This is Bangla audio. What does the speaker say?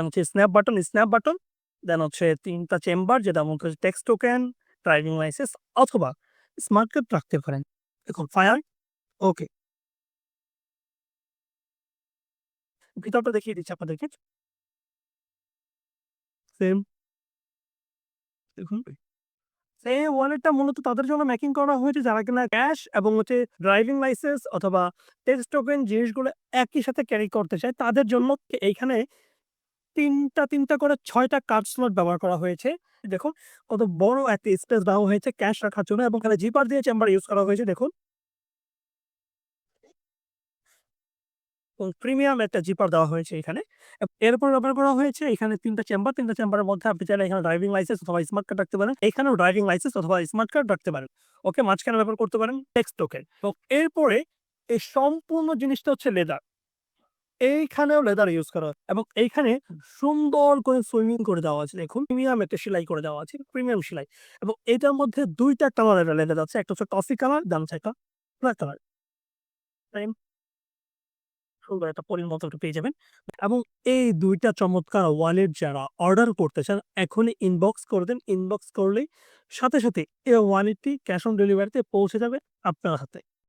হচ্ছে স্ন্যাপ বাটন, দেন হচ্ছে ৩ টা চেম্বার যেটা মনে হচ্ছে টেক্সট টোকেন, ড্রাইভিং লাইসেন্স অথবা স্মার্ট কার্ড রাখতে পারেন। দেখুন ফায়ার ওকে। ভিতরটা দেখিয়ে দিচ্ছি আপনাদেরকে। সেম দেখুন। এই ওয়ালেটটা মূলত তাদের জন্য মেকিং করা হয়েছে যারা কিনা ক্যাশ এবং হচ্ছে ড্রাইভিং লাইসেন্স অথবা টেক্সট টোকেন জিনিসগুলো একই সাথে ক্যারি করতে চায়। তাদের জন্য এইখানে ৩ টা করে ৬ টা কার্ড স্লট ব্যবহার করা হয়েছে। দেখুন কত বড় একটা স্পেস দেওয়া হয়েছে ক্যাশ রাখার জন্য এবং এখানে জিপার দিয়ে চেম্বার ইউজ করা হয়েছে দেখুন। এবং প্রিমিয়াম একটা জিপার দেওয়া হয়েছে এখানে। এরপর ব্যবহার করা হয়েছে এখানে ৩ টা চেম্বার, ৩ টা চেম্বারের মধ্যে আপনি চাইলে এখানে ড্রাইভিং লাইসেন্স অথবা স্মার্ট কার্ড রাখতে পারেন। এখানেও ড্রাইভিং লাইসেন্স অথবা স্মার্ট কার্ড রাখতে পারেন। ওকে, মাঝখানে ব্যবহার করতে পারেন টেক্সট টোকেন। তো এরপরে এই সম্পূর্ণ জিনিসটা হচ্ছে লেদার। এইখানেও লেদার ইউজ করা হয় এবং এইখানে সুন্দর করে সুইমিং করে দেওয়া আছে। দেখুন প্রিমিয়াম একটা সেলাই করে দেওয়া আছে। প্রিমিয়াম সেলাই এবং এটার মধ্যে ২ টা কালারের লেদার আছে। একটা হচ্ছে কফি কালার, দেন হচ্ছে একটা ব্ল্যাক কালার। সুন্দর একটা পরীর মতো একটা পেয়ে যাবেন এবং এই ২ টা চমৎকার ওয়ালেট যারা অর্ডার করতে চান এখনই ইনবক্স করে দেন। ইনবক্স করলেই সাথে এই ওয়ালেটটি ক্যাশ অন ডেলিভারিতে পৌঁছে যাবে আপনার হাতে।